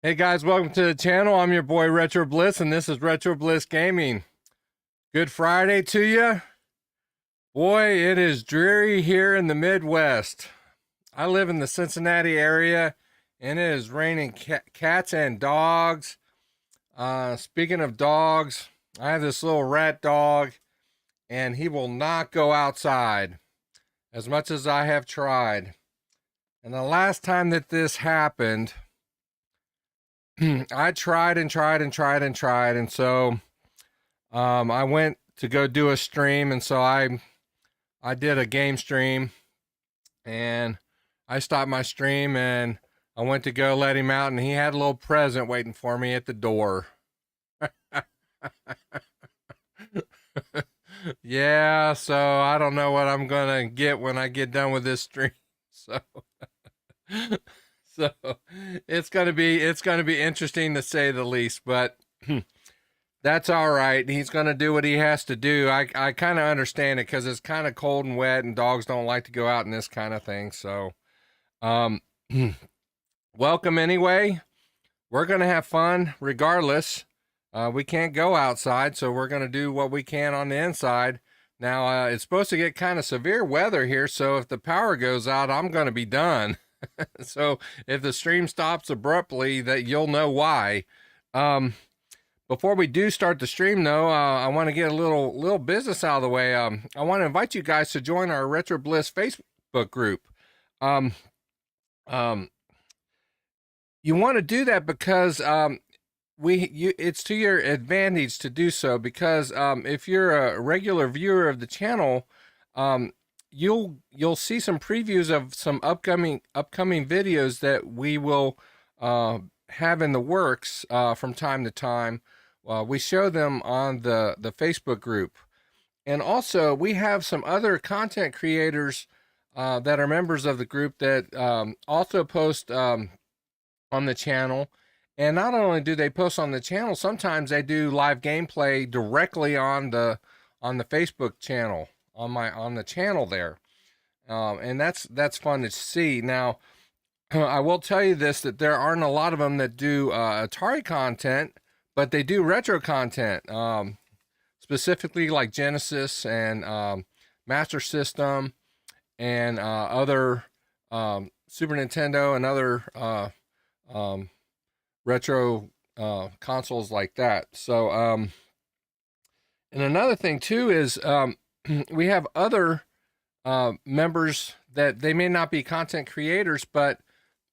Hey guys, welcome to the channel. I'm your boy Retro Bliss, and this is Retro Bliss Gaming. Good Friday to you. Boy, it is dreary here in the Midwest. I live in the Cincinnati area, and it is raining cats and dogs. Speaking of dogs, I have this little rat dog, and he will not go outside as much as I have tried. And the last time that this happened, I tried and tried, and so I went to go do a stream, and so I did a game stream, and I stopped my stream, and I went to go let him out, and he had a little present waiting for me at the door. Yeah, so I don't know what I'm gonna get when I get done with this stream. So So it's gonna be interesting to say the least, but that's all right. He's gonna do what he has to do. I kind of understand it because it's kind of cold and wet, and dogs don't like to go out in this kind of thing. So, welcome anyway. We're gonna have fun regardless. We can't go outside, so we're gonna do what we can on the inside. Now it's supposed to get kind of severe weather here, so if the power goes out, I'm gonna be done. So if the stream stops abruptly, that you'll know why. Before we do start the stream, though, I want to get a little business out of the way. I want to invite you guys to join our Retro Bliss Facebook group. You want to do that because it's to your advantage to do so, because if you're a regular viewer of the channel, you'll see some previews of some upcoming videos that we will have in the works from time to time. We show them on the Facebook group, and also we have some other content creators that are members of the group that also post on the channel. And not only do they post on the channel, sometimes they do live gameplay directly on the Facebook channel, on the channel there, and that's fun to see. Now, I will tell you this, that there aren't a lot of them that do Atari content, but they do retro content, specifically like Genesis and Master System and other Super Nintendo and other retro consoles like that. So and another thing too is we have other members that they may not be content creators, but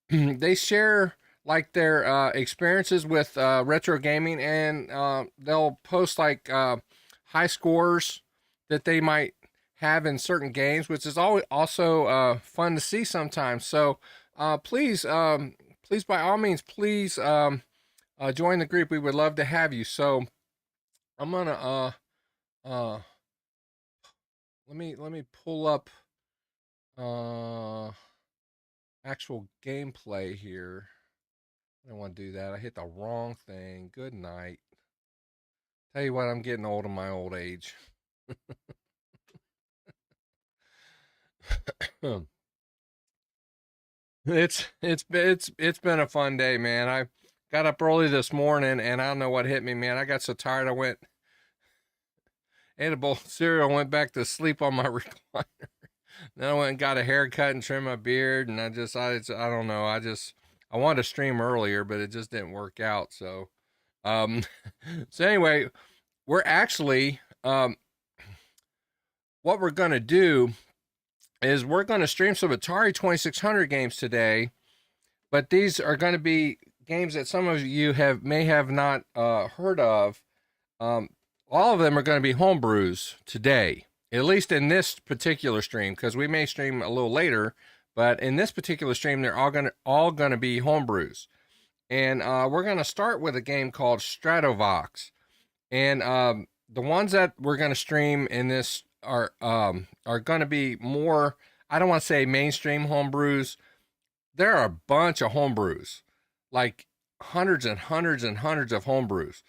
they share like their experiences with retro gaming, and they'll post like high scores that they might have in certain games, which is always also fun to see sometimes. So please by all means, please join the group. We would love to have you. So I'm gonna let me pull up actual gameplay here. I don't want to do that. I hit the wrong thing. Good night. Tell you what, I'm getting old in my old age. It's been a fun day, man. I got up early this morning, and I don't know what hit me, man. I got so tired, I ate a bowl of cereal, went back to sleep on my recliner. Then I went and got a haircut and trimmed my beard, and I don't know. I wanted to stream earlier, but it just didn't work out. So, so anyway, we're actually, what we're going to do is we're going to stream some Atari 2600 games today, but these are going to be games that some of you may have not heard of. All of them are going to be homebrews today, at least in this particular stream, because we may stream a little later, but in this particular stream, they're all going to be homebrews. And we're going to start with a game called Stratovox. And the ones that we're going to stream in this are going to be more, I don't want to say mainstream homebrews. There are a bunch of homebrews, like hundreds and hundreds and hundreds of homebrews.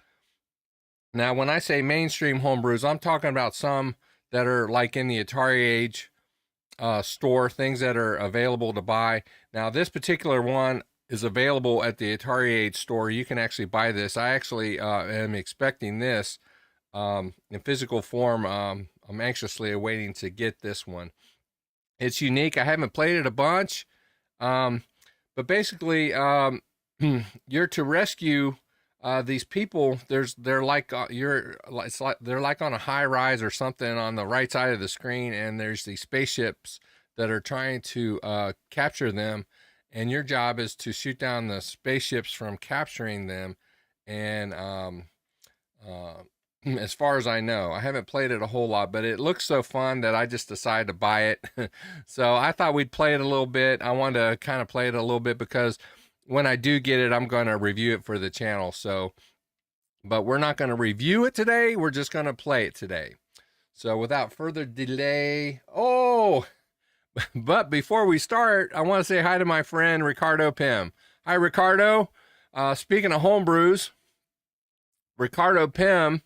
Now, when I say mainstream homebrews, I'm talking about some that are like in the Atari Age store, things that are available to buy. Now, this particular one is available at the Atari Age store. You can actually buy this. I actually am expecting this in physical form. I'm anxiously awaiting to get this one. It's unique. I haven't played it a bunch, but basically, you're to rescue these people. They're like they're like on a high rise or something on the right side of the screen, and there's these spaceships that are trying to capture them, and your job is to shoot down the spaceships from capturing them. And as far as I know, I haven't played it a whole lot, but it looks so fun that I just decided to buy it. So I thought we'd play it a little bit. I wanted to kind of play it a little bit because when I do get it, I'm going to review it for the channel. So, but we're not going to review it today. We're just going to play it today. So without further delay, but before we start, I want to say hi to my friend Ricardo Pym. Hi, Ricardo. Speaking of homebrews, Ricardo Pym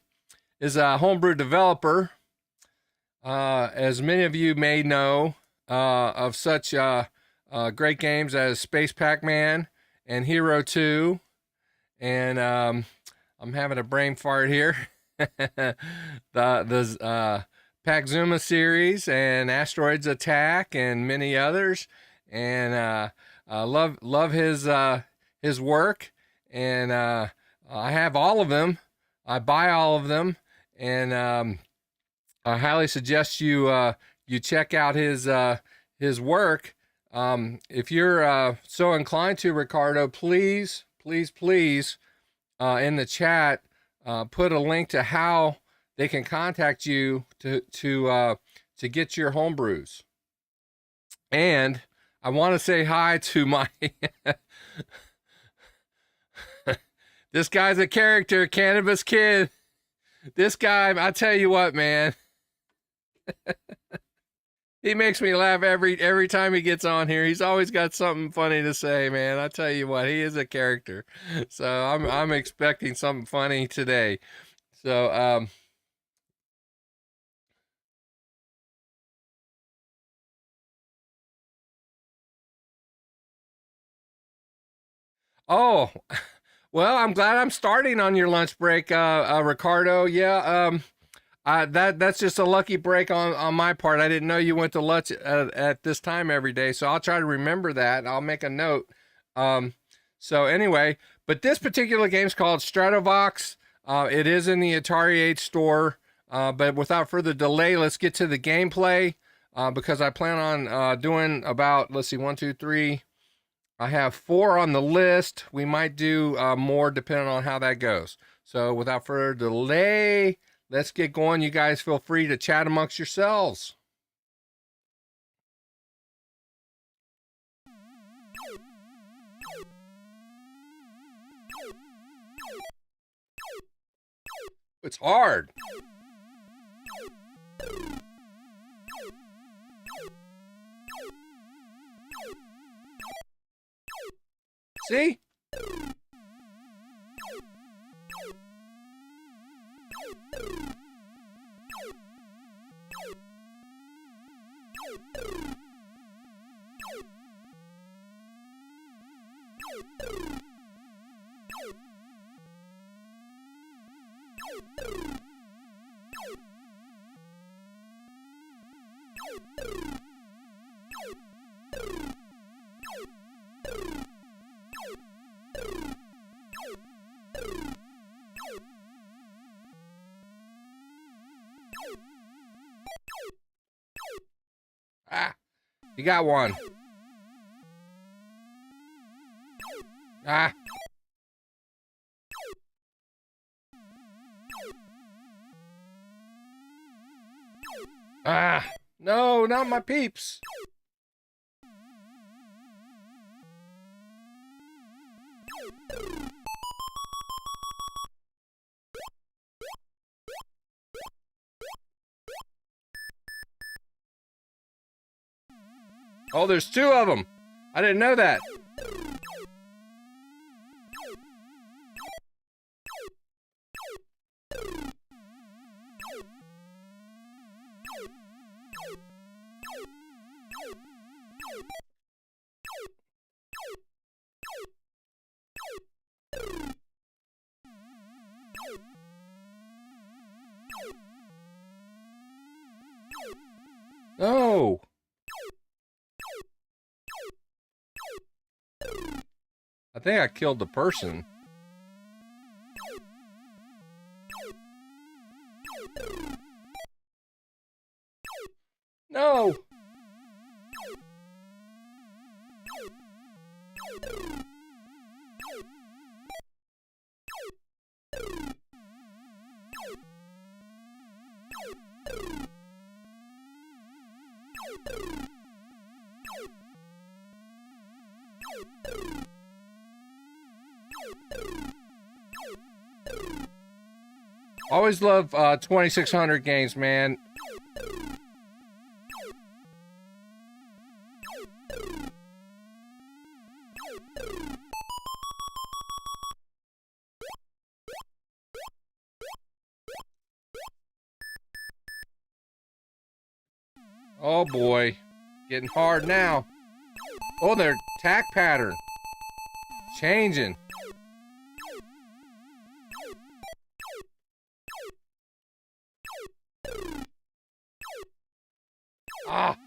is a homebrew developer. As many of you may know, of such great games as Space Pac-Man and Hero 2. And I'm having a brain fart here. the Pac-Zuma series and Asteroids Attack and many others. And love his work. And I have all of them. I buy all of them. And I highly suggest you you check out his work. If you're so inclined to, Ricardo, please in the chat put a link to how they can contact you to get your homebrews. And I want to say hi to my this guy's a character, Cannabis Kid. This guy, I tell you what, man. He makes me laugh every time he gets on here. He's always got something funny to say, man. I tell you what, he is a character. So I'm expecting something funny today. So oh, well, I'm glad I'm starting on your lunch break, Ricardo. Yeah, that's just a lucky break on my part. I didn't know you went to lunch at this time every day, so I'll try to remember that. I'll make a note. So anyway, but this particular game's called Stratovox. It is in the Atari Age store. But without further delay, let's get to the gameplay. Because I plan on doing about, let's see, 1, 2, 3. I have 4 on the list. We might do more depending on how that goes. So without further delay, let's get going. You guys feel free to chat amongst yourselves. It's hard. See? Ah, you got one. Ah. Ah, no, not my peeps. Oh, there's 2 of them. I didn't know that. No! I think I killed the person. No! Always love 2600 games, man. Oh boy, getting hard now. Oh, their attack pattern changing. Ah.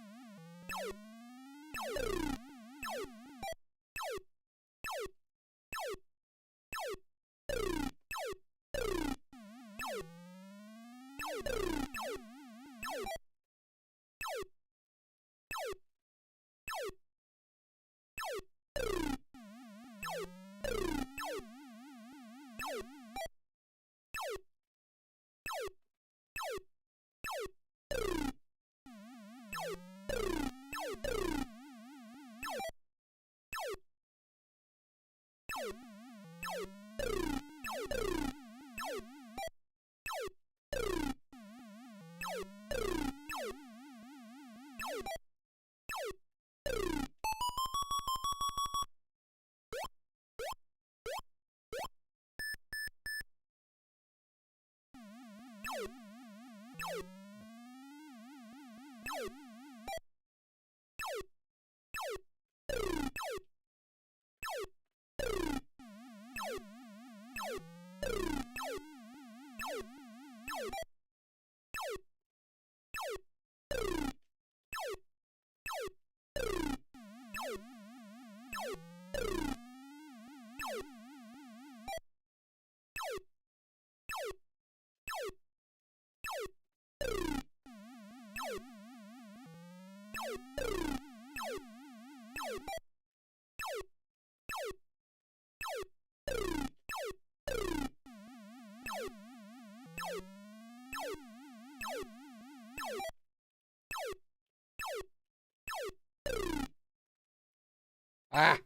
Ah,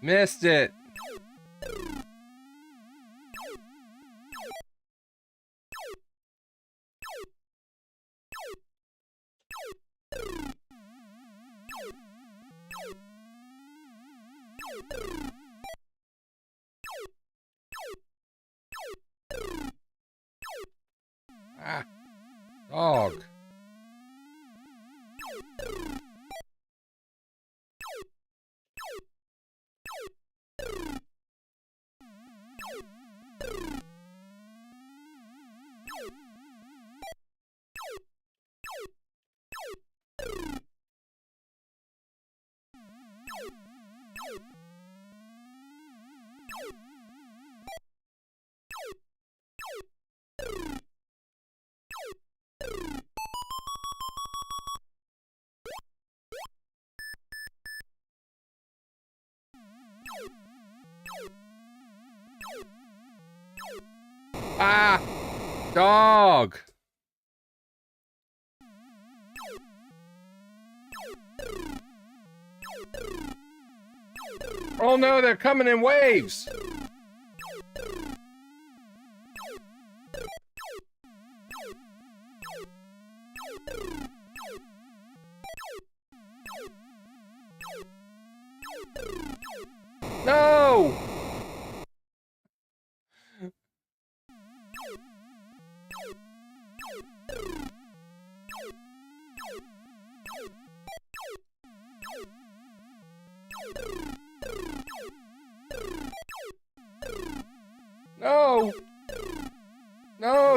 missed it. Ah, dog. Ah, dog. Oh no, they're coming in waves. No!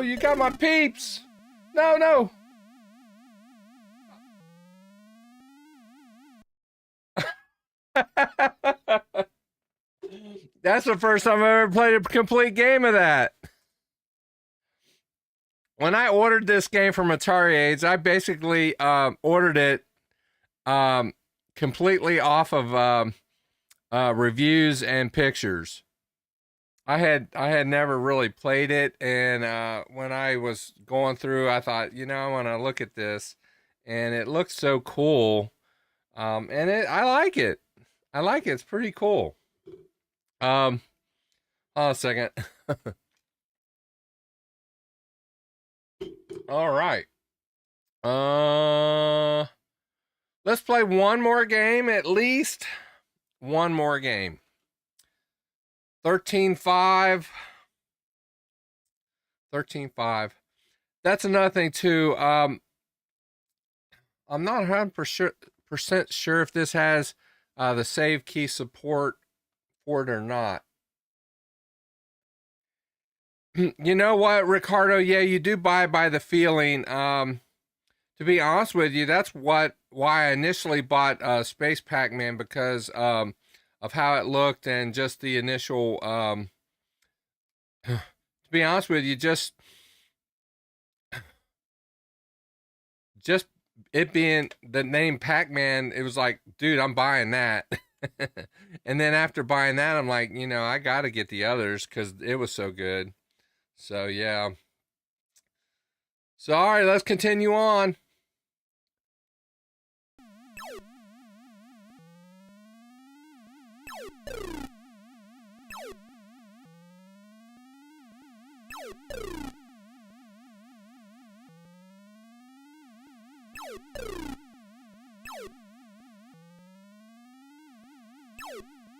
you got my peeps. No, no. That's the first time I've ever played a complete game of that. When I ordered this game from Atari Aids, I basically ordered it completely off of reviews and pictures. I had never really played it, and when I was going through, I thought, you know, I want to look at this, and it looks so cool, and I like it. I like it. It's pretty cool. Hold on a second. All right. Let's play one more game, at least one more game. 13-5. 13-5. That's another thing too. I'm not 100% sure if this has the save key support for it or not. You know what, Ricardo? Yeah, you do buy by the feeling. To be honest with you, that's why I initially bought Space Pac-Man, because of how it looked and just the initial. To be honest with you, just it being the name Pac-Man, it was like, dude, I'm buying that. And then after buying that, I'm like, you know, I got to get the others because it was so good. So, yeah. So, all right, let's continue on.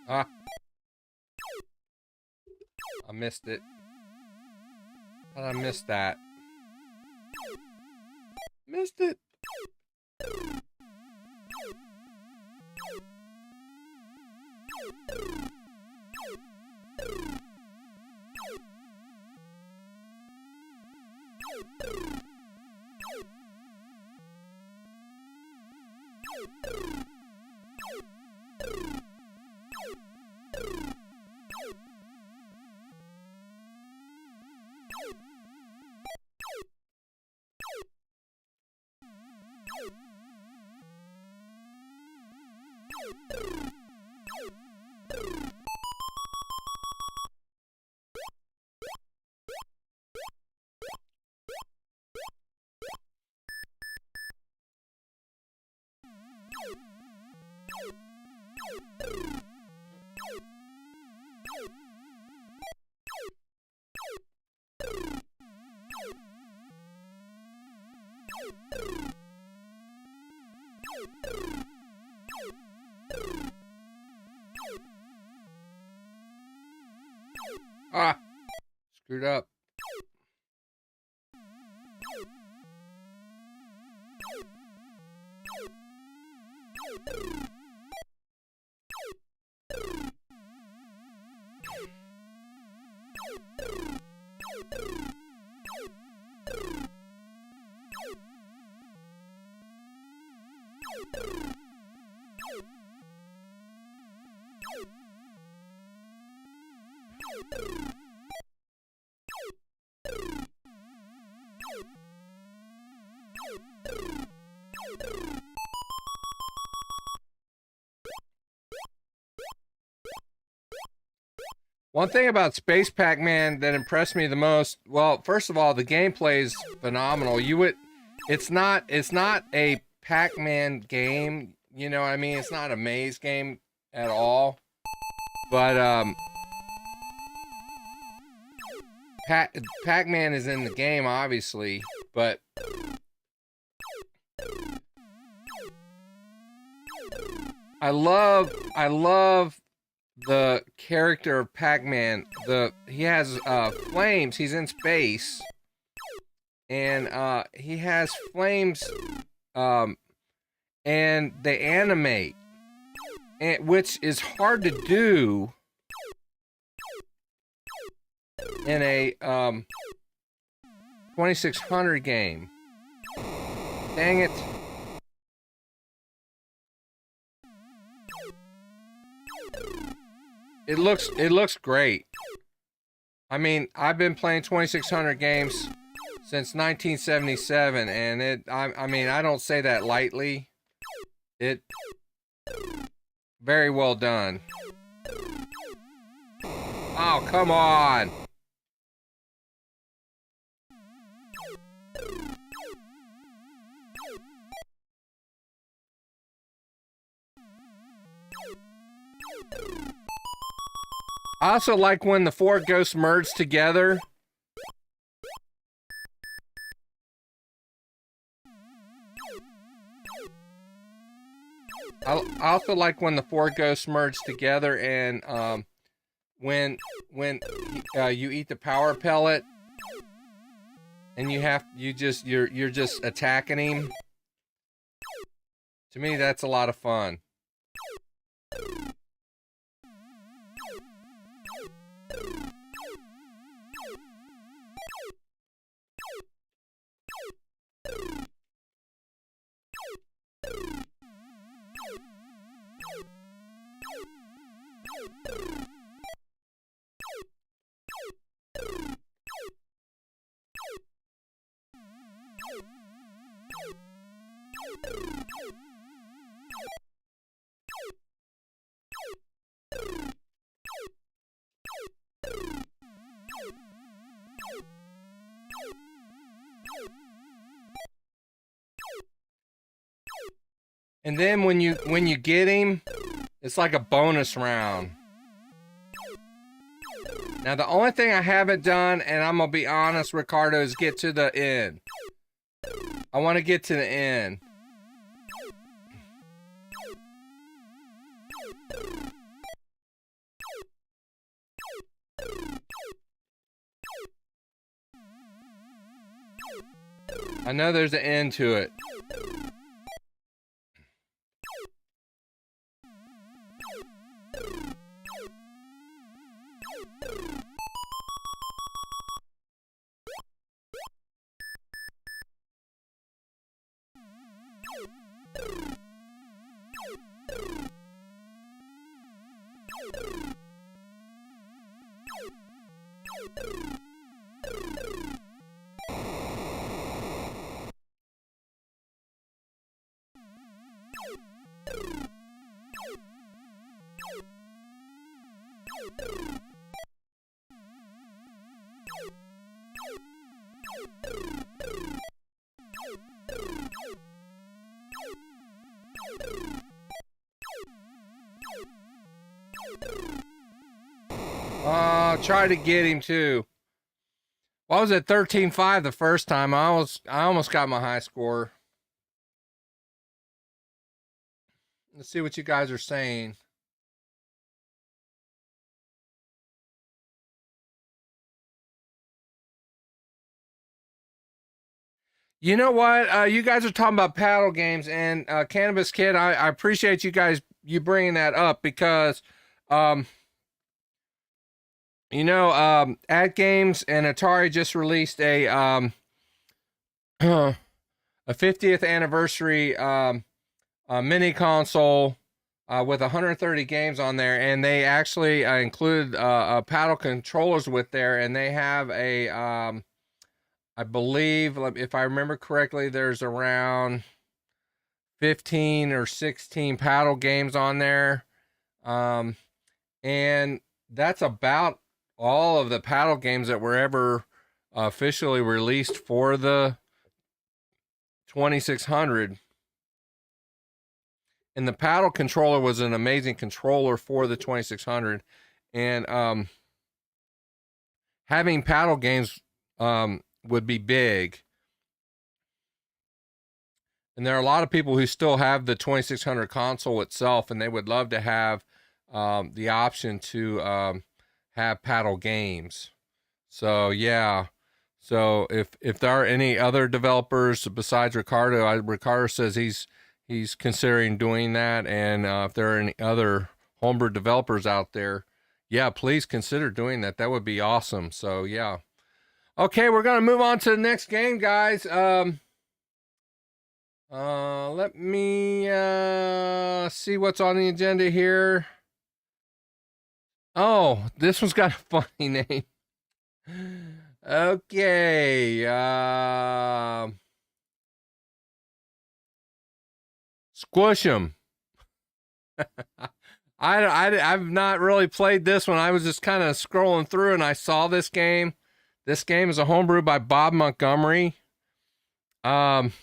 Ah. I missed it. How did I miss that? Missed it. Ah, screwed up. One thing about Space Pac-Man that impressed me the most, well, first of all, the gameplay is phenomenal. It's not a Pac-Man game, you know what I mean? It's not a maze game at all. But Pac-Man is in the game, obviously, but I love the character of Pac-Man. He has flames. He's in space, and he has flames, and they animate, which is hard to do in a 2600 game. Dang it. It looks great. I mean, I've been playing 2600 games since 1977, and I mean, I don't say that lightly. It very well done. Oh, come on. I also like when the four ghosts merge together. I also like when the four ghosts merge together, and when you eat the power pellet, and you're just attacking him. To me, that's a lot of fun. And then when you get him, it's like a bonus round. Now the only thing I haven't done, and I'm gonna be honest, Ricardo, is get to the end. I want to get to the end. I know there's an end to it. Try to get him too. Well, I was at 13-5 the first time. I almost got my high score. Let's see what you guys are saying. You know what? You guys are talking about paddle games, and Cannabis Kid, I appreciate you bringing that up, because At Games and Atari just released a 50th anniversary mini console with 130 games on there, and they actually included paddle controllers with there, and they have a I believe, if I remember correctly, there's around 15 or 16 paddle games on there, and that's about all of the paddle games that were ever officially released for the 2600. And the paddle controller was an amazing controller for the 2600, and having paddle games would be big. And there are a lot of people who still have the 2600 console itself, and they would love to have the option to have paddle games. So yeah. So if there are any other developers besides Ricardo, Ricardo says he's considering doing that, and if there are any other homebrew developers out there, yeah, please consider doing that. That would be awesome. So yeah. Okay, we're gonna move on to the next game, guys. Let me see what's on the agenda here. Oh, this one's got a funny name. Okay, Squish 'em. I've not really played this one. I was just kind of scrolling through and I saw this game. This game is a homebrew by Bob Montgomery. I'm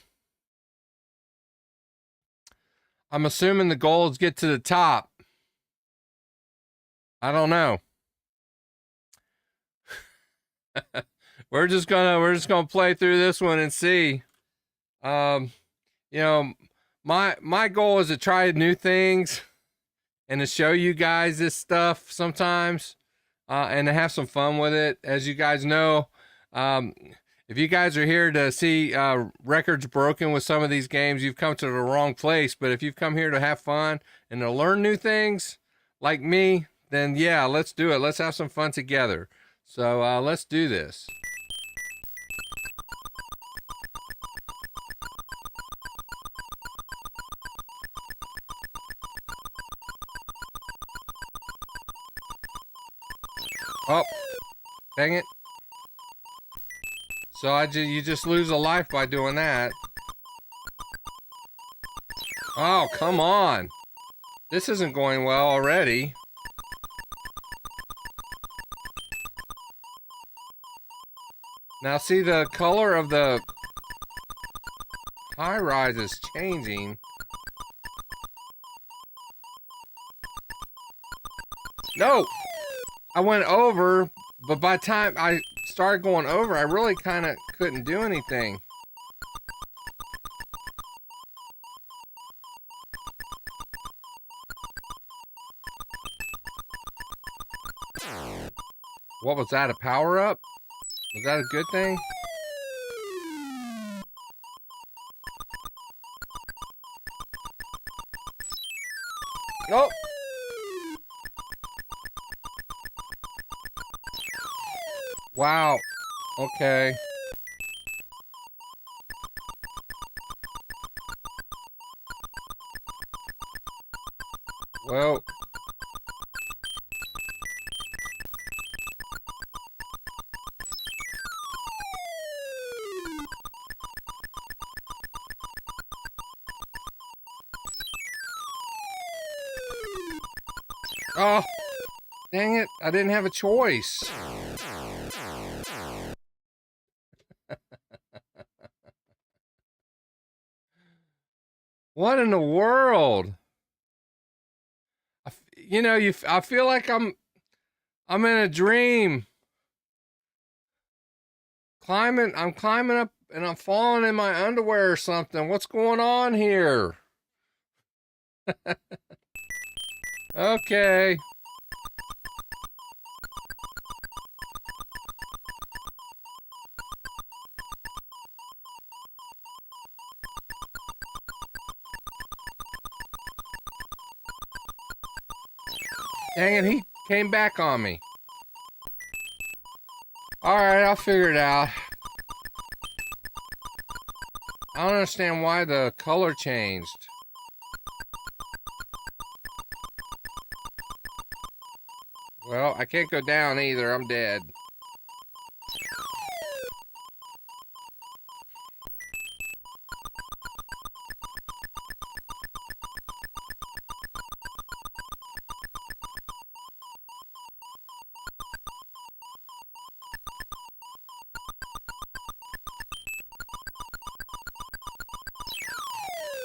assuming the goal is get to the top. I don't know. we're just gonna play through this one and see. Um, you know, my goal is to try new things and to show you guys this stuff sometimes, and to have some fun with it. As you guys know, if you guys are here to see records broken with some of these games, you've come to the wrong place. But if you've come here to have fun and to learn new things, like me, then yeah, let's do it. Let's have some fun together. So let's do this. Oh, dang it. So you just lose a life by doing that. Oh, come on. This isn't going well already. Now see, the color of the high rise is changing. No! I went over, but by the time I started going over, I really kind of couldn't do anything. What was that, a power-up? Was that a good thing? Oh! Wow. Okay. Well. Oh, dang it. I didn't have a choice. What in the world? I feel like I'm in a dream. I'm climbing up and I'm falling in my underwear or something. What's going on here? Okay. Dang it, he came back on me. Alright, I'll figure it out. I don't understand why the color changed. Well, I can't go down either. I'm dead.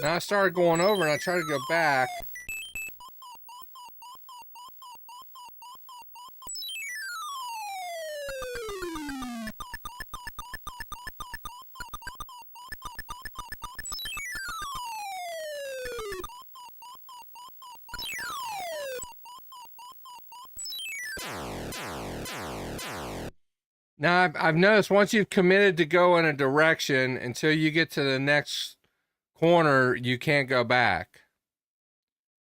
Now I started going over and I tried to go back. Now I've noticed once you've committed to go in a direction until you get to the next corner, you can't go back.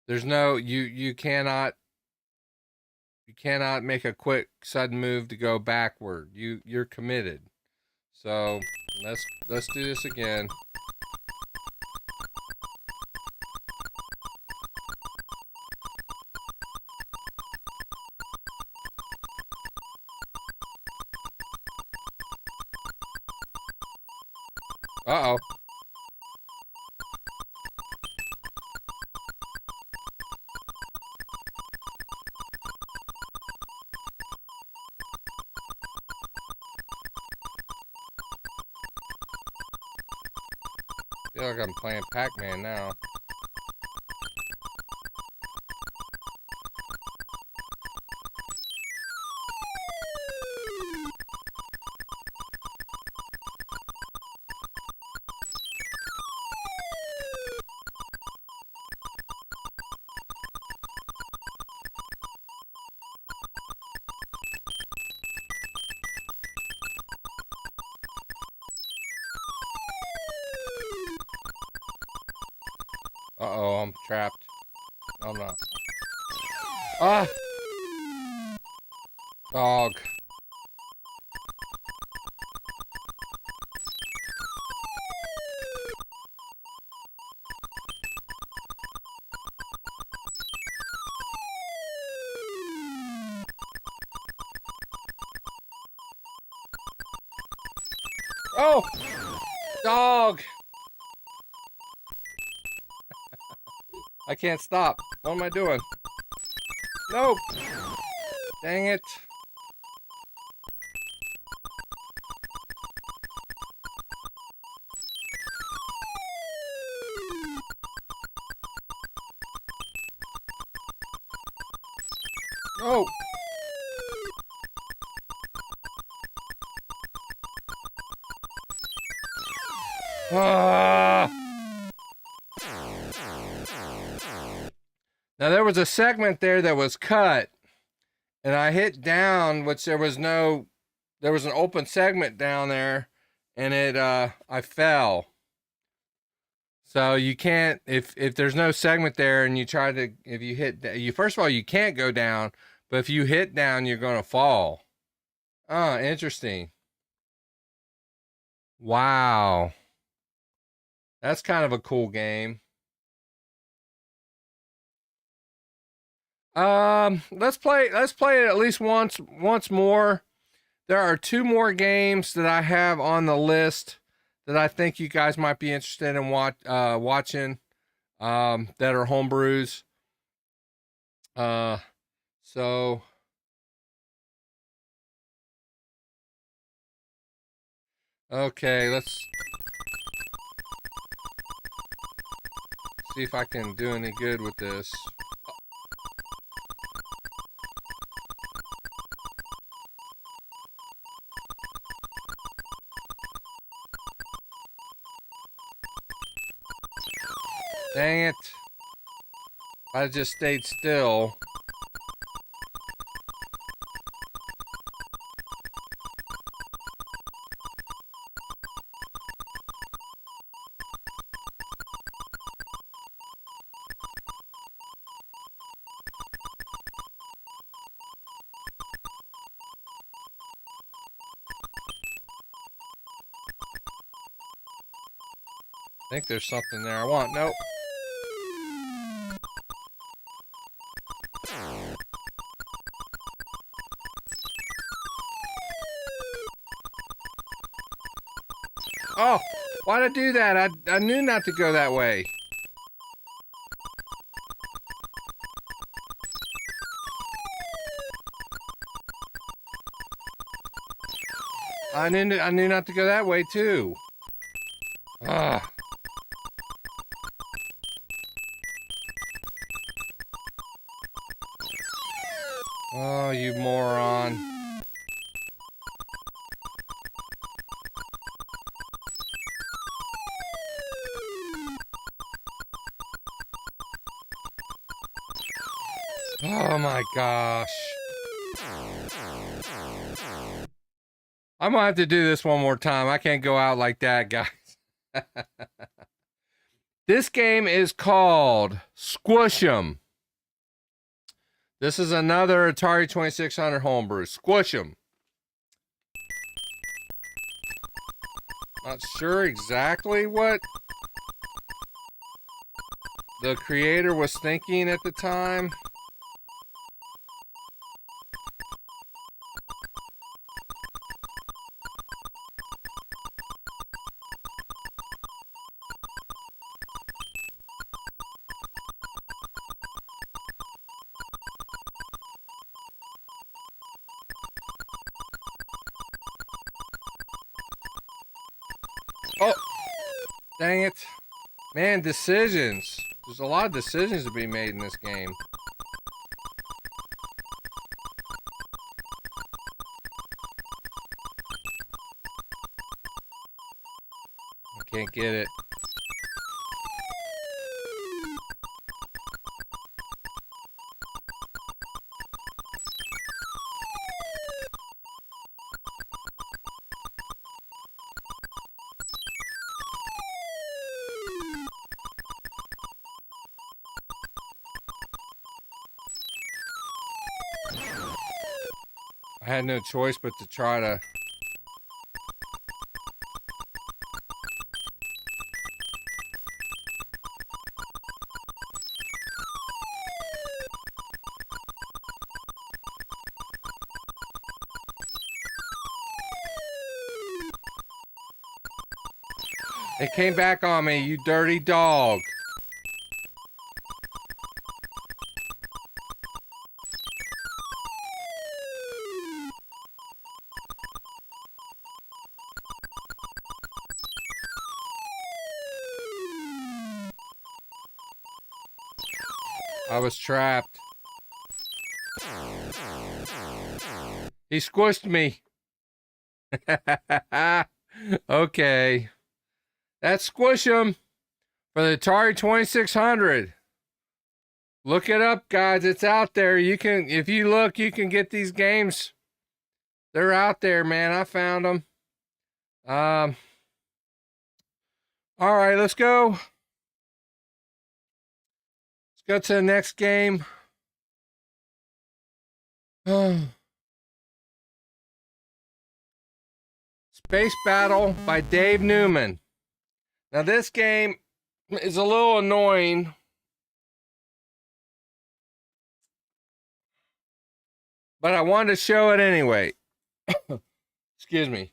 There's no, you cannot You cannot make a quick sudden move to go backward. You're committed. So let's do this again. Uh-oh. I feel like I'm playing Pac-Man now. Uh-oh, I'm trapped. No, I'm not. Ah! Dog. Oh! Dog! I can't stop. What am I doing? Nope. Dang it. No. Ah. Now there was a segment there that was cut, and I hit down, which there was an open segment down there, and I fell. So you can't, if there's no segment there and you try to, if you hit, first of all, you can't go down, but if you hit down, you're going to fall. Oh, interesting. Wow. That's kind of a cool game. Let's play it at least once more. There are 2 more games that I have on the list that I think you guys might be interested in watching, that are homebrews. So okay, let's see if I can do any good with this. Dang it. I just stayed still. I think there's something there I want. Nope. Oh, why'd I do that? I knew not to go that way. I knew not to go that way too. Ah. Oh, you moron. Oh my gosh. I'm gonna have to do this one more time. I can't go out like that, guys. This game is called Sqush 'em. This is another Atari 2600 homebrew. Squish 'em. Not sure exactly what the creator was thinking at the time. Oh, dang it. Man, decisions. There's a lot of decisions to be made in this game. I can't get it. I had no choice but to try to... It came back on me, you dirty dog. I was trapped. He squished me. Okay. That's Squish 'em for the Atari 2600. Look it up, guys. It's out there. You can, if you look, you can get these games. They're out there, man. I found them. All right, let's go. Go to the next game. Space Battle by Dave Newman. Now this game is a little annoying. But I wanted to show it anyway. Excuse me.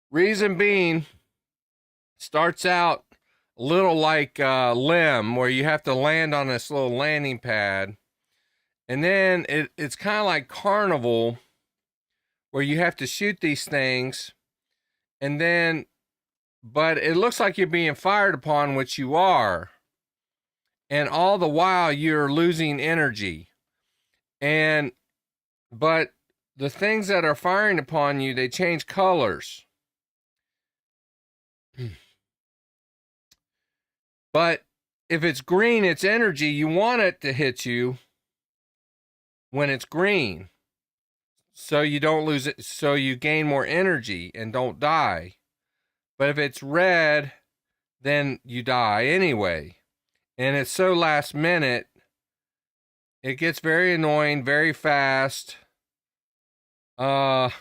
Reason being, starts out a little like Limb, where you have to land on this little landing pad. And then it's kind of like Carnival, where you have to shoot these things. And then, but it looks like you're being fired upon, which you are. And all the while you're losing energy. But the things that are firing upon you, they change colors. But if it's green, it's energy. You want it to hit you when it's green, so you don't lose it, so you gain more energy and don't die. But if it's red, then you die anyway. And it's so last minute, it gets very annoying very fast. I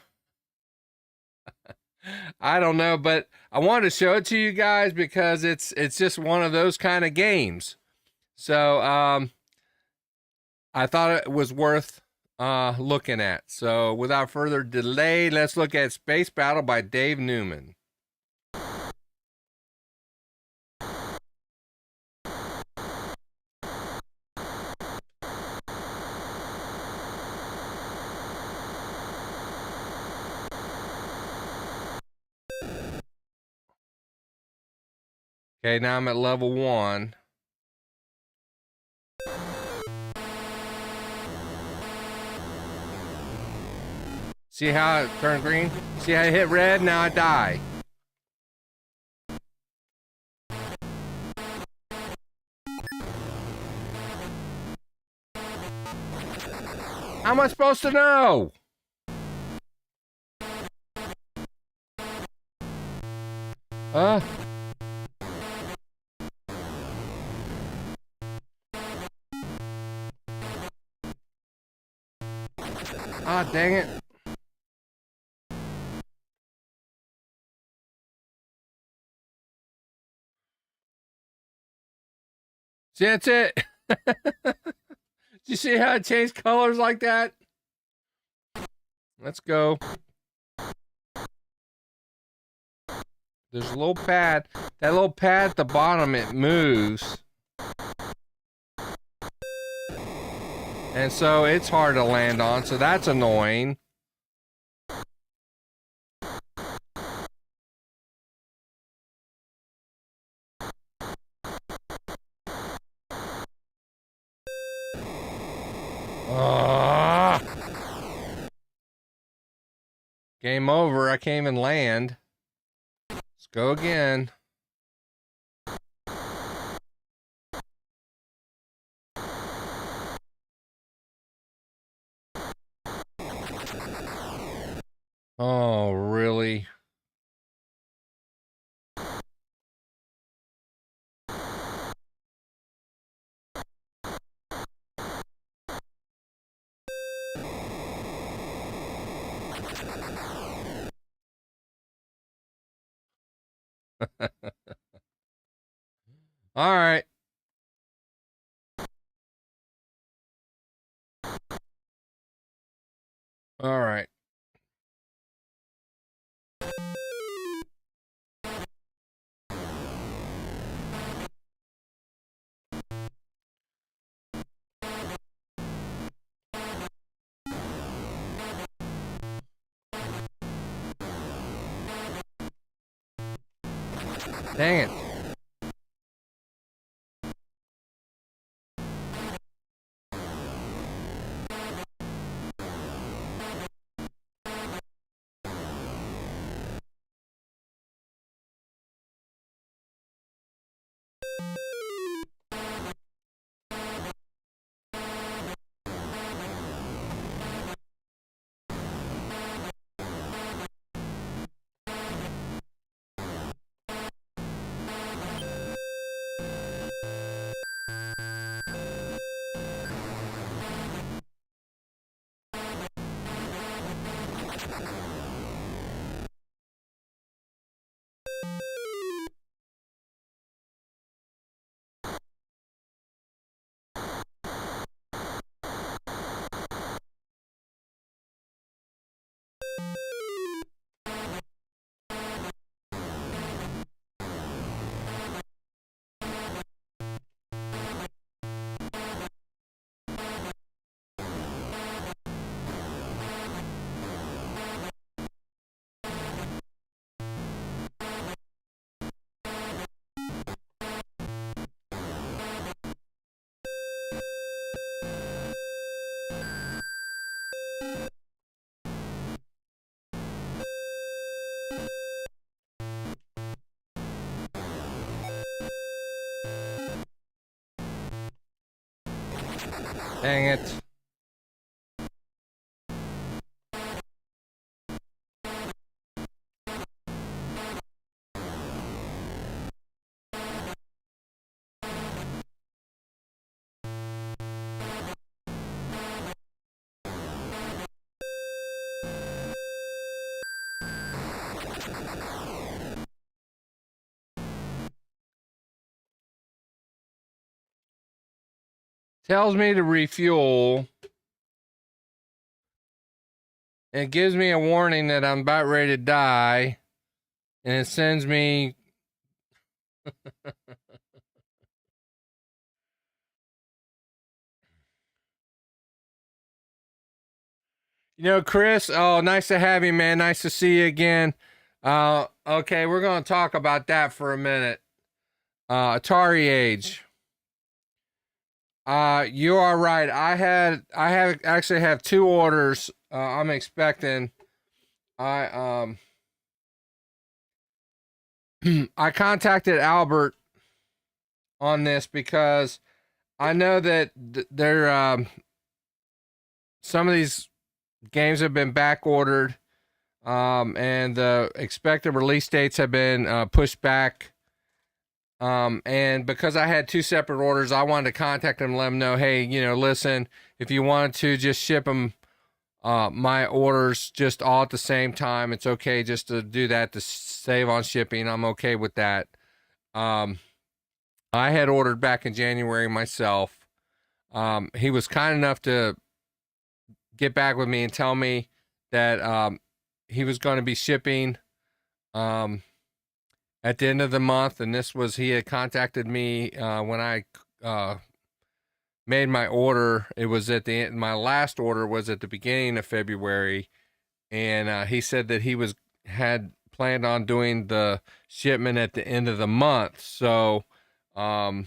don't know, but I wanted to show it to you guys because it's just one of those kind of games. So I thought it was worth looking at. So without further delay, let's look at Space Battle by Dave Newman. Okay, now I'm at level 1. See how it turned green? See how I hit red? Now I die. How am I supposed to know? Ah, dang it. See, that's it. Did you see how it changed colors like that? Let's go. There's a little pad. That little pad at the bottom, it moves. And so it's hard to land on, so that's annoying. Game over. I can't even land. Let's go again. Oh, really? All right. All right. Dang it. Dang it. Tells me to refuel. It gives me a warning that I'm about ready to die. And it sends me... You know, Chris, oh, nice to have you, man. Nice to see you again. Okay, we're going to talk about that for a minute. Atari age. You are right. I actually have two orders. I'm expecting. I I contacted Albert on this because I know that there some of these games have been back ordered, and the expected release dates have been pushed back. And because I had two separate orders, I wanted to contact them and let them know, hey, you know, listen, if you wanted to just ship them my orders just all at the same time. It's okay just to do that to save on shipping. I'm okay with that. I had ordered back in January myself. He was kind enough to get back with me and tell me that he was going to be shipping at the end of the month, and he had contacted me when I made my order. It was at the end. My last order was at the beginning of February, and he said that he had planned on doing the shipment at the end of the month. So I'm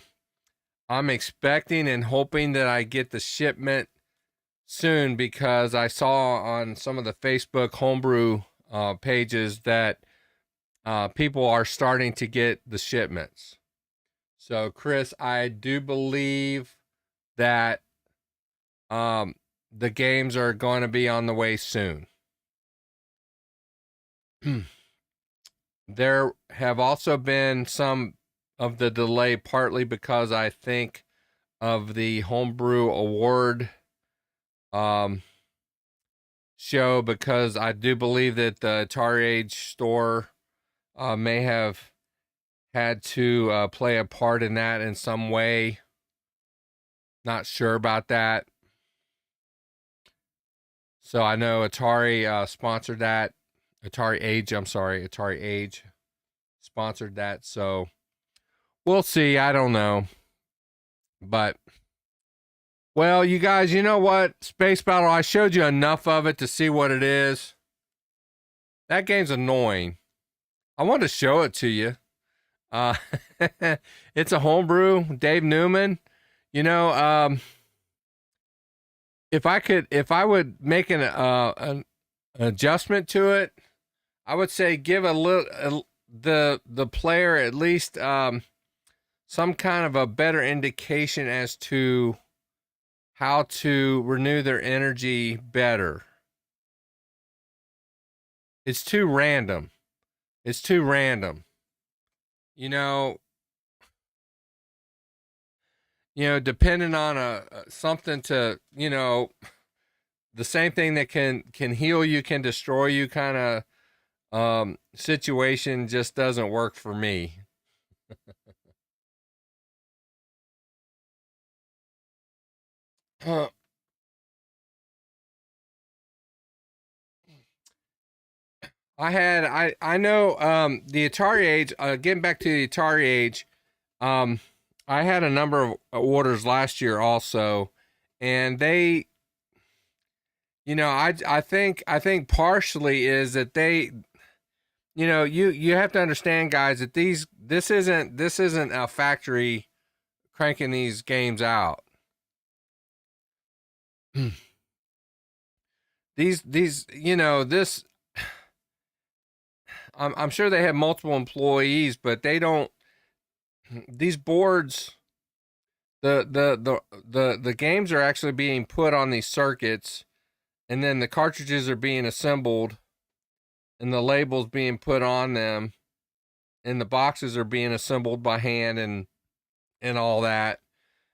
expecting and hoping that I get the shipment soon, because I saw on some of the Facebook Homebrew pages that people are starting to get the shipments. So, Chris, I do believe that the games are going to be on the way soon. There have also been some of the delay, partly because I think of the Homebrew Award show, because I do believe that the Atari Age store may have had to play a part in that in some way. Not sure about that. So I know Atari sponsored that. Atari Age sponsored that. So we'll see. I don't know. But, well, you guys, you know what? Space Battle, I showed you enough of it to see what it is. That game's annoying. I wanted to show it to you. It's a homebrew, Dave Newman. You know, if I would make an adjustment to it, I would say give the player at least some kind of a better indication as to how to renew their energy better. It's too random. You know, depending on something to, the same thing that can heal you, can destroy you kind of situation just doesn't work for me. I know the Atari Age, getting back to the Atari Age, I had a number of orders last year also, and they, I think partially is that they, you have to understand, guys, that this isn't a factory cranking these games out. This, I'm sure they have multiple employees, but they don't. These boards, the games are actually being put on these circuits, and then the cartridges are being assembled, and the labels being put on them, and the boxes are being assembled by hand and all that,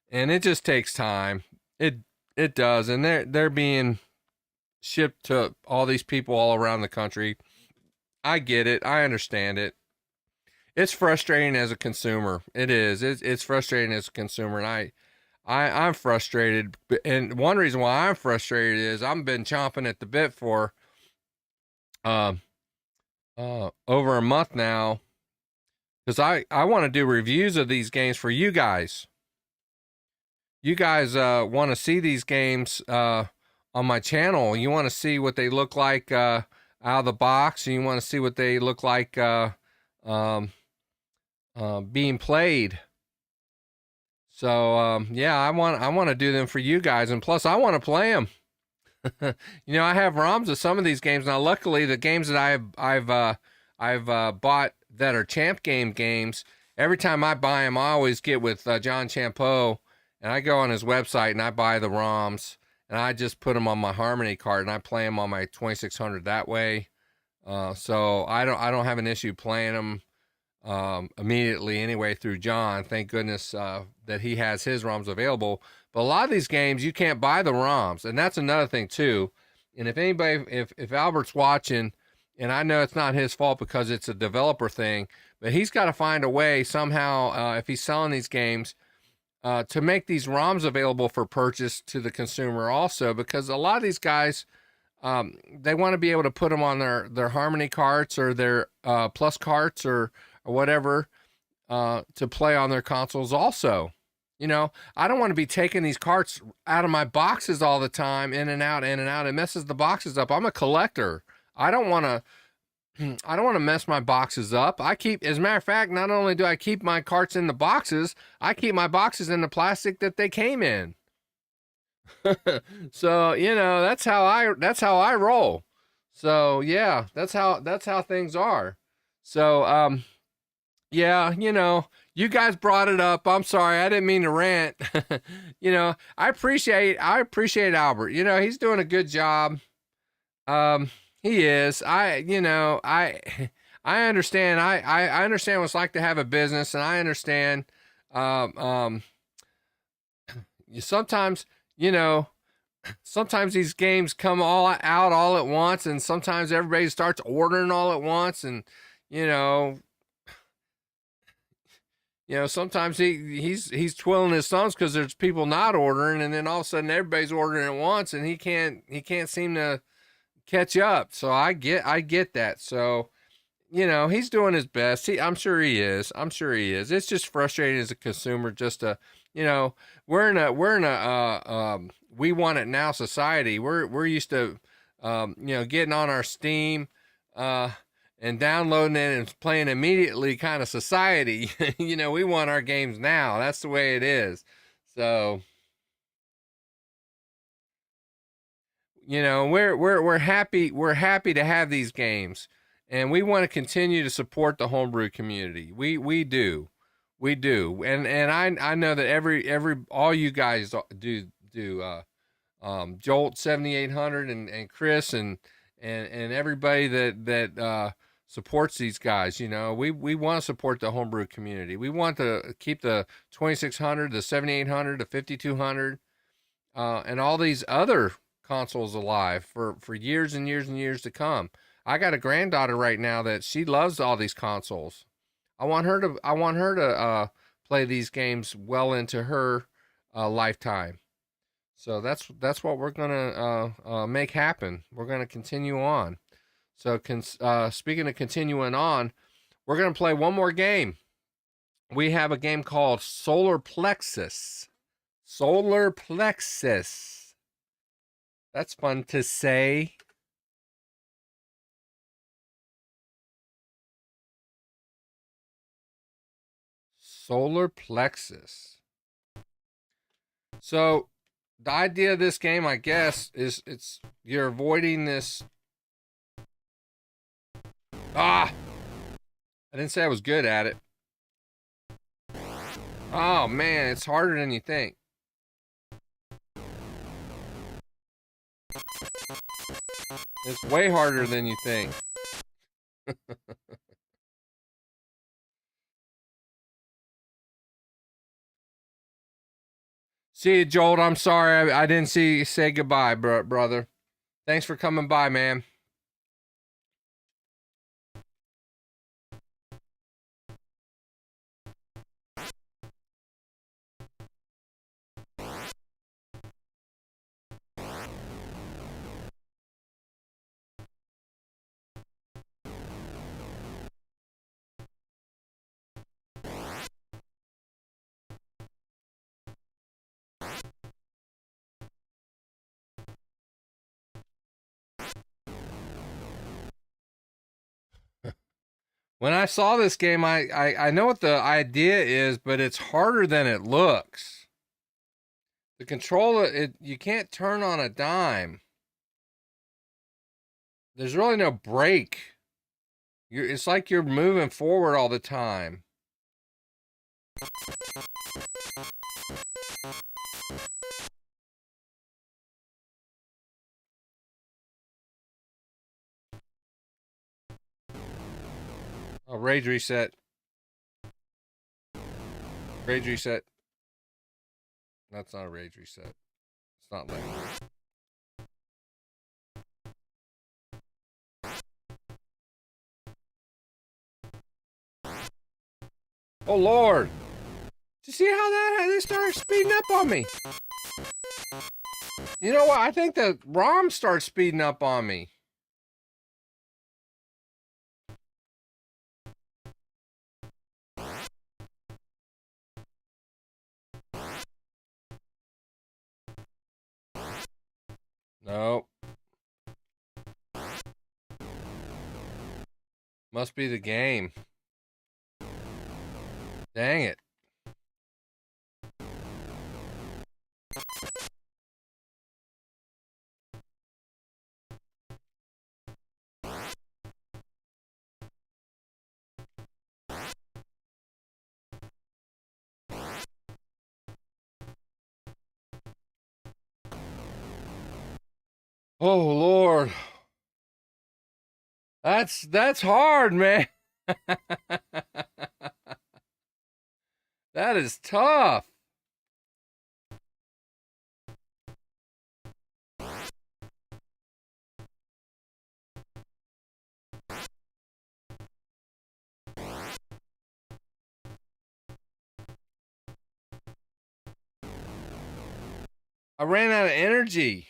and it just takes time. It does, and they're being shipped to all these people all around the country. I get it. I understand it. It's frustrating as a consumer. It is. It's frustrating as a consumer, and I'm frustrated. And one reason why I'm frustrated is I've been chomping at the bit for over a month now, because I want to do reviews of these games for you guys. You guys want to see these games on my channel. You want to see what they look like out of the box, and you want to see what they look like being played. So yeah, I want to do them for you guys, and plus I want to play them. I have ROMs of some of these games now. Luckily, the games that I've bought that are Champ Game games, every time I buy them, I always get with John Champeau, and I go on his website and I buy the ROMs, and I just put them on my Harmony card, and I play them on my 2600 that way. So I don't have an issue playing them immediately anyway through John. Thank goodness that he has his ROMs available. But a lot of these games, you can't buy the ROMs, and that's another thing too. And if anybody, if Albert's watching, and I know it's not his fault because it's a developer thing, but he's got to find a way somehow, if he's selling these games, to make these ROMs available for purchase to the consumer also, because a lot of these guys, they want to be able to put them on their Harmony carts or their Plus carts or whatever, to play on their consoles also. You know, I don't want to be taking these carts out of my boxes all the time, in and out, in and out. It messes the boxes up. I'm a collector. I don't want to. I don't want to mess my boxes up. I keep, as a matter of fact, not only do I keep my carts in the boxes, I keep my boxes in the plastic that they came in. So, you know, that's how I roll. So, yeah, that's how things are. So, yeah, you know, you guys brought it up. I'm sorry. I didn't mean to rant. You know, I appreciate Albert. You know, he's doing a good job. He is. I understand. I understand what it's like to have a business, and I understand. Um, um, sometimes, you know, sometimes these games come all out all at once, and sometimes everybody starts ordering all at once, and you know, sometimes he's twiddling his thumbs because there's people not ordering, and then all of a sudden everybody's ordering at once, and he can't seem to catch up. So I get that. So, you know, he's doing his best. I'm sure he is. It's just frustrating as a consumer just to, you know, we're in a we want it now society. We're used to, you know, getting on our Steam, and downloading it and playing immediately kind of society. You know, we want our games now. That's the way it is. So, you know, we're happy to have these games, and we want to continue to support the homebrew community. We do. And I know that every all you guys Jolt 7800 and Chris and everybody that supports these guys. You know, we want to support the homebrew community. We want to keep the 2600, the 7800, the 5200, and all these other consoles alive for years and years and years to come. I got a granddaughter right now that she loves all these consoles. I want her to play these games well into her lifetime. So that's what we're gonna make happen. We're gonna continue on. So speaking of continuing on, we're gonna play one more game. We have a game called Solor Plexus. Solor Plexus. That's fun to say. Solor Plexus. So the idea of this game, I guess, is you're avoiding this. I didn't say I was good at it. Oh man, it's harder than you think. It's way harder than you think. See you, Joel. I'm sorry I didn't see you say goodbye, brother. Thanks for coming by, man. When I saw this game, I know what the idea is, but it's harder than it looks. The controller, you can't turn on a dime. There's really no brake. It's like you're moving forward all the time. Oh, rage reset. Rage reset. That's not a rage reset. It's not like. Oh, Lord. Did you see how they started speeding up on me? You know what? I think the ROM starts speeding up on me. Nope. Must be the game. Dang it. Oh, Lord. That's hard, man. That is tough. I ran out of energy.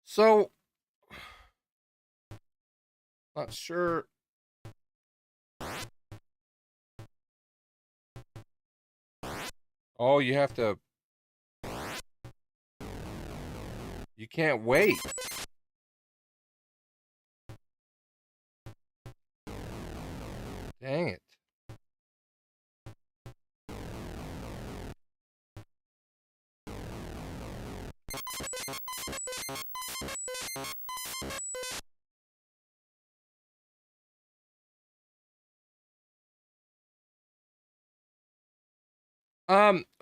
So, not sure. Oh, you have to. You can't wait. Dang it.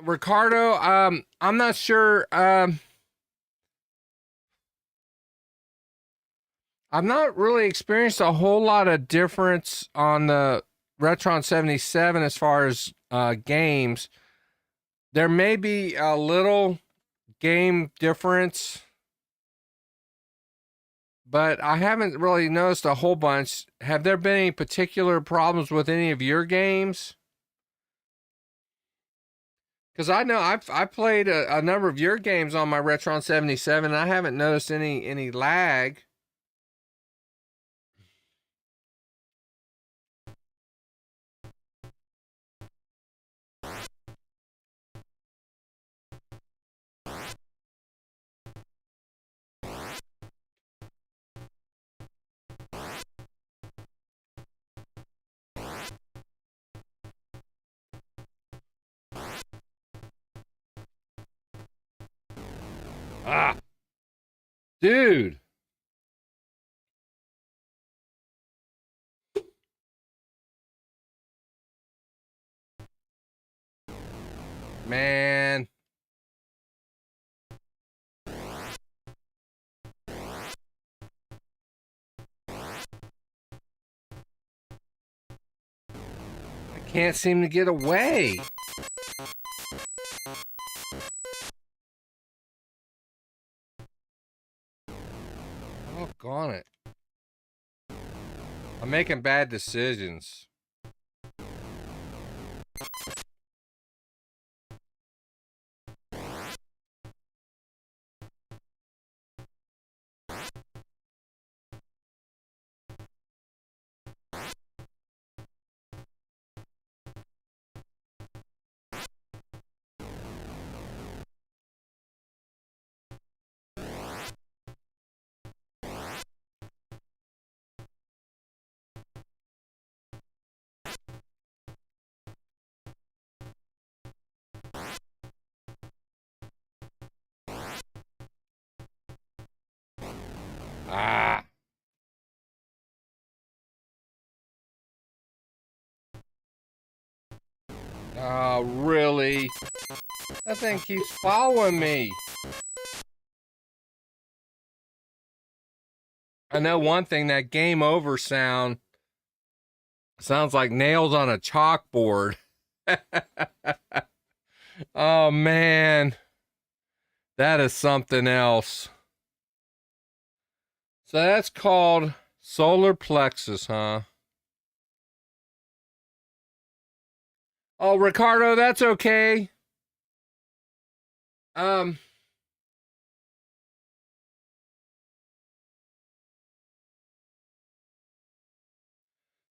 Ricardo, I'm not sure. I've not really experienced a whole lot of difference on the Retron 77 as far as games. There may be a little game difference, but I haven't really noticed a whole bunch. Have there been any particular problems with any of your games? Because I know I've played a number of your games on my Retron 77, and I haven't noticed any lag. Ah, dude. Man. I can't seem to get away. Doggone it. I'm making bad decisions. Ah. Oh, really? That thing keeps following me. I know one thing, that game over sound sounds like nails on a chalkboard. Oh, man. That is something else. So that's called Solor Plexus, huh? Oh, Ricardo, that's okay. Um,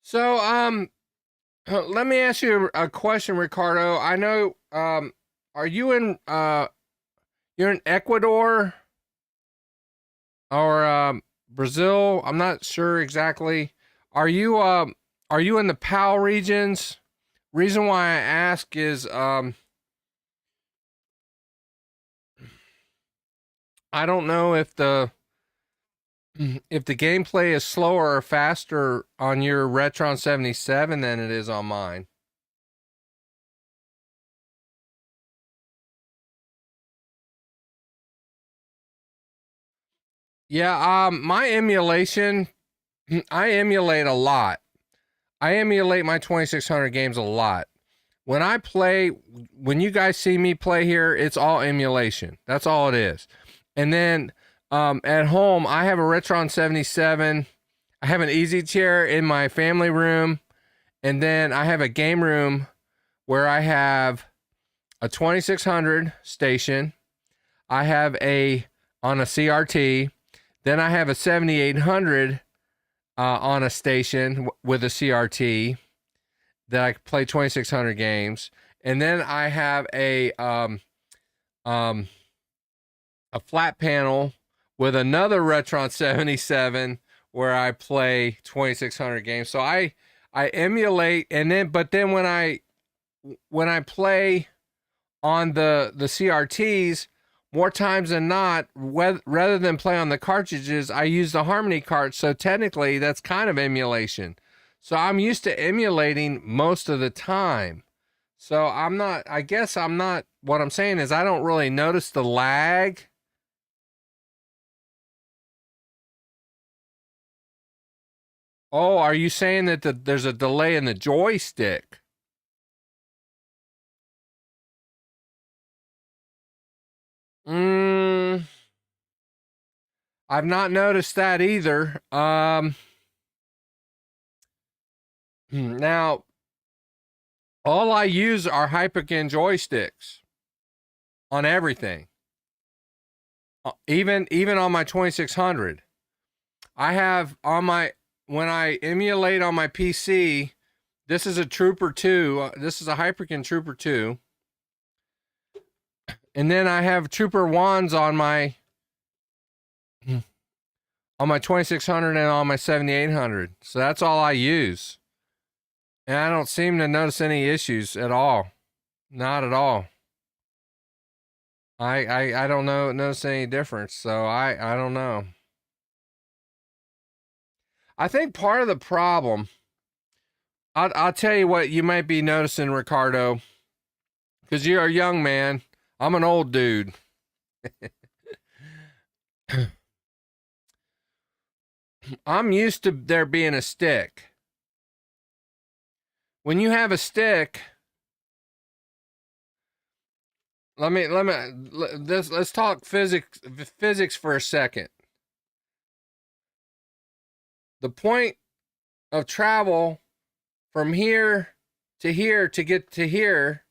so let me ask you a question, Ricardo. I know are you in you're in Ecuador or Brazil? I'm not sure exactly. Are you in the PAL regions? Reason why I ask is I don't know if the gameplay is slower or faster on your Retron 77 than it is on mine. Yeah, my emulation, I emulate a lot. I emulate my 2600 games a lot. When I play, when you guys see me play here, it's all emulation. That's all it is. And then at home, I have a Retron 77. I have an easy chair in my family room. And then I have a game room where I have a 2600 station. I have on a CRT. Then I have a 7800 on a station with a CRT that I play 2600 games. And then I have a flat panel with another Retron 77 where I play 2600 games. So I emulate, and then but then when I play on the CRTs, more times than not, rather than play on the cartridges, I use the Harmony cart. So technically, that's kind of emulation. So I'm used to emulating most of the time. So I guess I'm not, what I'm saying is I don't really notice the lag. Oh, are you saying that there's a delay in the joystick? Mm, I've not noticed that either. Now, all I use are Hyperkin joysticks on everything. Even on my 2600. I have on my when I emulate on my PC, this is a Trooper 2. This is a Hyperkin Trooper 2. And then I have Trooper 1s on my 2600 and on my 7800. So that's all I use. And I don't seem to notice any issues at all. Not at all. I don't notice any difference. So I don't know. I think part of the problem, I'll tell you what you might be noticing, Ricardo, because you're a young man. I'm an old dude. I'm used to there being a stick. When you have a stick, let's talk physics for a second. The point of travel from here to get to here,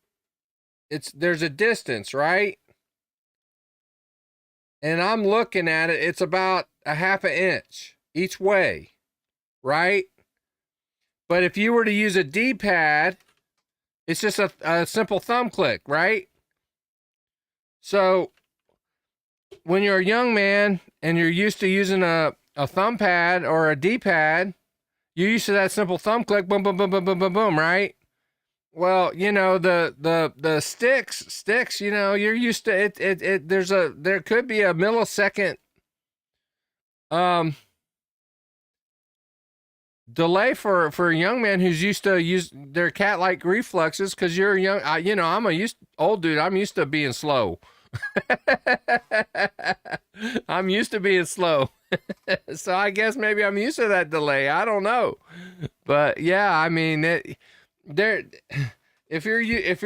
there's a distance, right? And I'm looking at it, it's about a half an inch each way, right? But if you were to use a D-pad, it's just a simple thumb click, right? So when you're a young man and you're used to using a thumb pad or a D-pad, you're used to that simple thumb click, boom, boom, boom, boom, boom, boom, boom, right? Well, you know, the sticks, you know, you're used to it. There could be a millisecond delay for a young man who's used to use their cat-like reflexes, because you're young. I'm old dude. I'm used to being slow. I'm used to being slow. So I guess maybe I'm used to that delay. I don't know. But yeah, I mean, if you're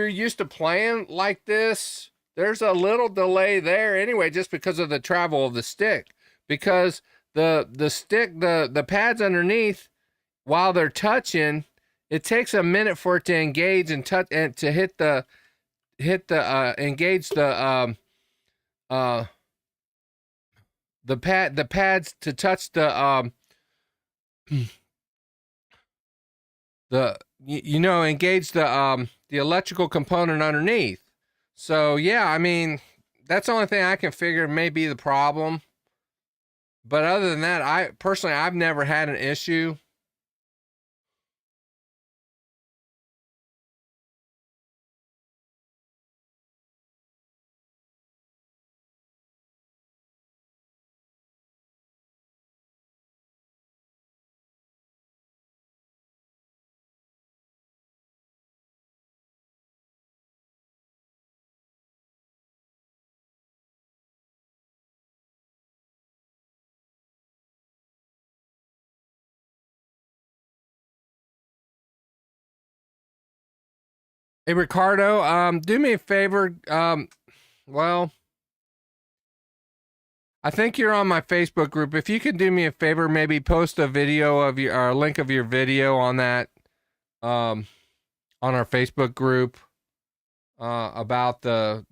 used to playing like this, there's a little delay there anyway, just because of the travel of the stick. Because the stick, the pads underneath, while they're touching, it takes a minute for it to engage and touch and to hit the engage the pads to touch engage the electrical component underneath. So yeah, I mean, that's the only thing I can figure may be the problem. But other than that, I've never had an issue. Hey Ricardo, do me a favor. Well, I think you're on my Facebook group. If you could do me a favor, maybe post a video of your or a link of your video on that, on our Facebook group, about the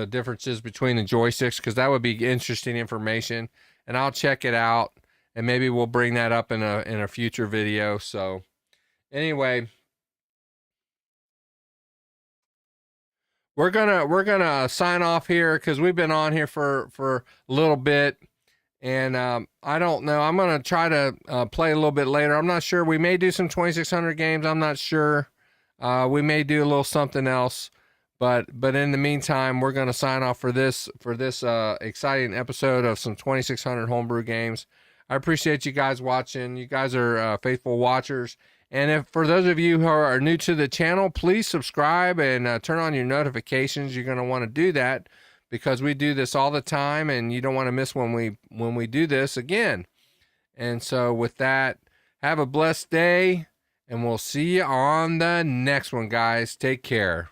differences between the joysticks, because that would be interesting information, and I'll check it out, and maybe we'll bring that up in a future video. So anyway, we're gonna sign off here because we've been on here for a little bit, and I don't know. I'm gonna try to play a little bit later. I'm not sure. We may do some 2600 games. I'm not sure. We may do a little something else, but in the meantime, we're gonna sign off for this exciting episode of some 2600 homebrew games. I appreciate you guys watching. You guys are faithful watchers. And if for those of you who are new to the channel, please subscribe and turn on your notifications. You're going to want to do that because we do this all the time, and you don't want to miss when we do this again. And so with that, have a blessed day, and we'll see you on the next one, guys. Take care.